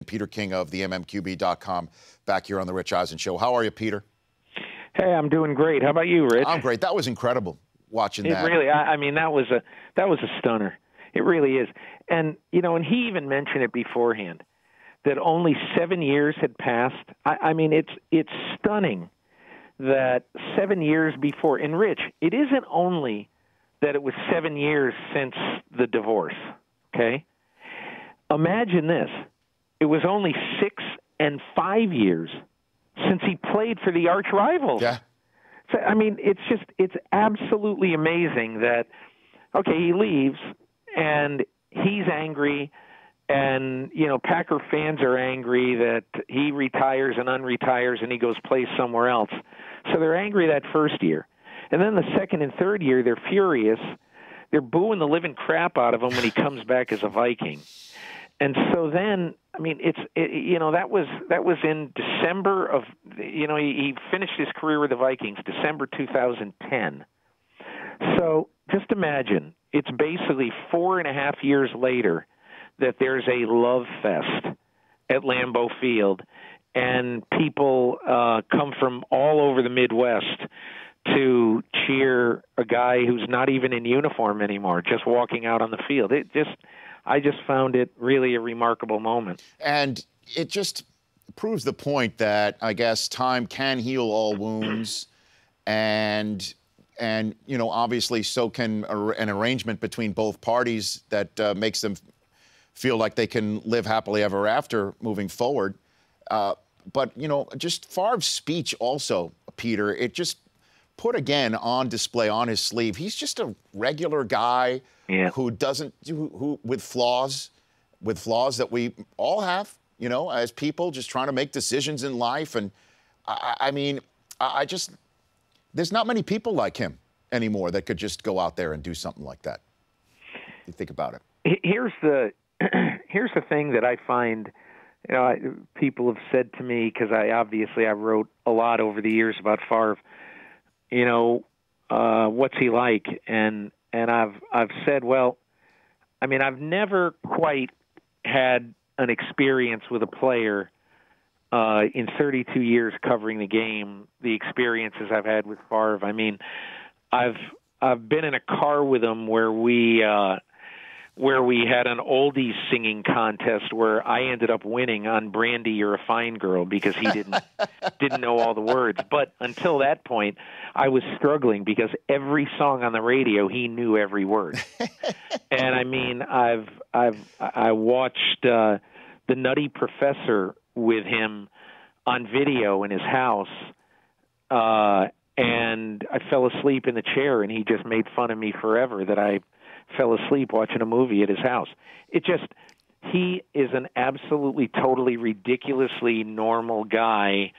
Peter King of the MMQB.com back here on the Rich Eisen Show. How are you, Peter? Hey, I'm doing great. How about you, Rich? I'm great. That was incredible watching that. It really, I mean, that was a stunner. It really is. And, you know, and he even mentioned it beforehand, that only 7 years had passed. I mean, it's stunning that 7 years before. And, Rich, it isn't only that it was 7 years since the divorce, okay? Imagine this. It was only 6 and 5 years since he played for the arch rivals. Yeah. So, I mean, it's absolutely amazing that, okay, he leaves and he's angry, and, you know, Packer fans are angry that he retires and unretires and he goes play somewhere else. So they're angry that first year. And then the second and third year, they're furious. They're booing the living crap out of him when he comes back as a Viking. And so then, I mean, you know, that was in December of, you know, he finished his career with the Vikings, December 2010. So just imagine, it's basically 4.5 years later that there's a love fest at Lambeau Field, and people come from all over the Midwest to cheer a guy who's not even in uniform anymore, just walking out on the field. I just found it really a remarkable moment. And it just proves the point that, I guess, time can heal all wounds, and you know, obviously, so can an arrangement between both parties that makes them feel like they can live happily ever after moving forward. But, you know, just Favre's speech also, Peter, it just put again on display on his sleeve. He's just a regular guy who with flaws that we all have, you know, as people just trying to make decisions in life. And I mean, there's not many people like him anymore that could just go out there and do something like that. You think about it. Here's the thing that I find, you know, people have said to me, because I wrote a lot over the years about Favre, you know, what's he like? And I've said, well, I mean, I've never quite had an experience with a player in 32 years covering the game, the experiences I've had with Favre. I mean, I've been in a car with him where we had an oldies singing contest where I ended up winning on Brandy, You're a Fine Girl, because he didn't know all the words. But until that point, I was struggling because every song on the radio, he knew every word. And I mean, I watched The Nutty Professor with him on video in his house, and I fell asleep in the chair, and he just made fun of me forever that I fell asleep watching a movie at his house. He is an absolutely, totally, ridiculously normal guy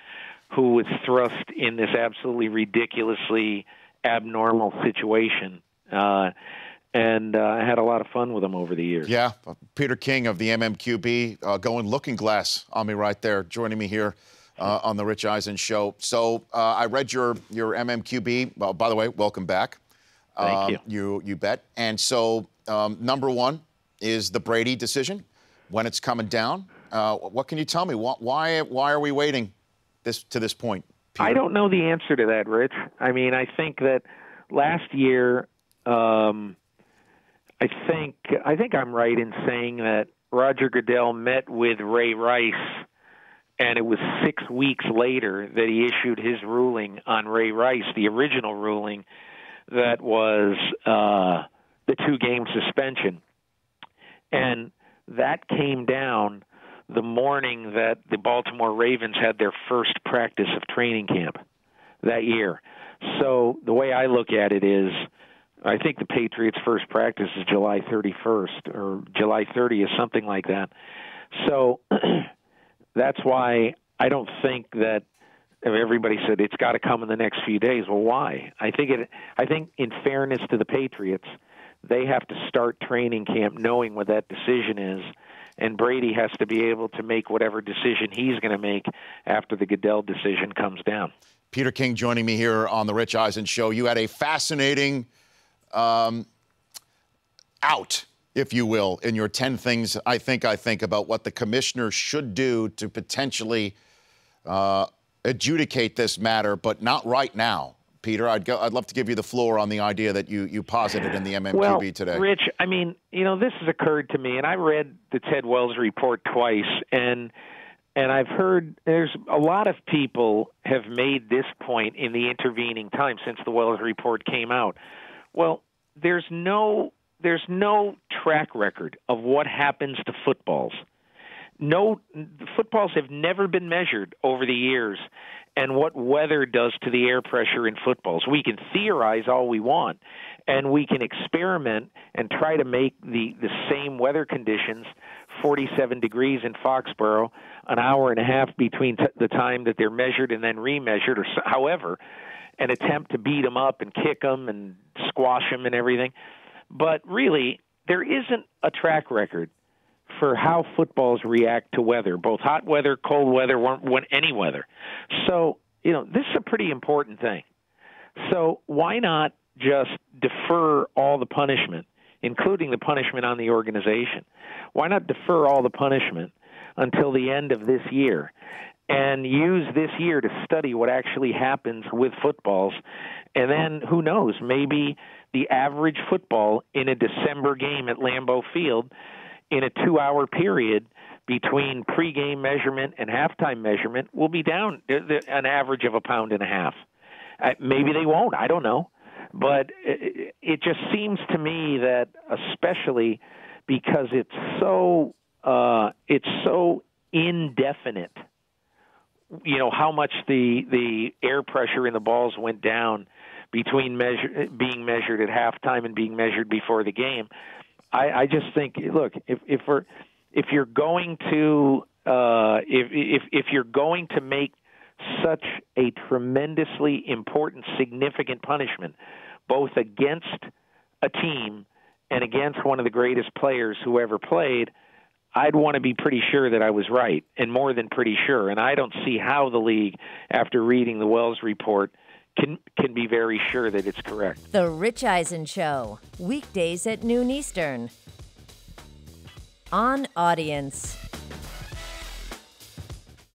who was thrust in this absolutely ridiculously abnormal situation. And I had a lot of fun with him over the years. Yeah, Peter King of the MMQB, going looking glass on me right there, joining me here on the Rich Eisen Show. So I read your MMQB. Well, by the way, welcome back. Thank you. You bet. And so number one is the Brady decision, when it's coming down. What can you tell me? Why are we waiting to this point, Peter? I don't know the answer to that, Rich. I mean, I think that last year, I think I'm right in saying that Roger Goodell met with Ray Rice, and it was 6 weeks later that he issued his ruling on Ray Rice, the original ruling that was the 2-game suspension. And that came down the morning that the Baltimore Ravens had their first practice of training camp that year. So the way I look at it is, I think the Patriots' first practice is July 31st or July 30th, something like that. So that's why I don't think that everybody said it's got to come in the next few days. Well, why? I think in fairness to the Patriots, they have to start training camp knowing what that decision is, and Brady has to be able to make whatever decision he's going to make after the Goodell decision comes down. Peter King joining me here on the Rich Eisen Show. You had a fascinating out if you will, in your 10 things I think about what the commissioner should do to potentially adjudicate this matter, but not right now. Peter, I'd love to give you the floor on the idea that you posited in the MMQB today. Well, Rich, I mean, this has occurred to me, and I read the Ted Wells report twice, and I've heard there's a lot of people have made this point in the intervening time since the Wells report came out. Well, there's no track record of what happens to footballs. No, footballs have never been measured over the years, and what weather does to the air pressure in footballs. We can theorize all we want, and we can experiment and try to make the same weather conditions, 47 degrees in Foxborough, an hour and a half between the time that they're measured and then remeasured, or however, and attempt to beat them up and kick them and squash them and everything. But really, there isn't a track record for how footballs react to weather, both hot weather, cold weather, any weather. So, this is a pretty important thing. So why not just defer all the punishment, including the punishment on the organization? Why not defer all the punishment until the end of this year and use this year to study what actually happens with footballs? And then, who knows, maybe the average football in a December game at Lambeau Field in a 2-hour period between pregame measurement and halftime measurement will be down an average of 1.5 pounds. Maybe they won't. I don't know. But it just seems to me that, especially because it's so indefinite, how much the air pressure in the balls went down between being measured at halftime and being measured before the game. I just think, look, if you're going to make such a tremendously important, significant punishment, both against a team and against one of the greatest players who ever played, I'd want to be pretty sure that I was right, and more than pretty sure. And I don't see how the league, after reading the Wells report, can be very sure that it's correct. The Rich Eisen Show, weekdays at noon Eastern. On Audience.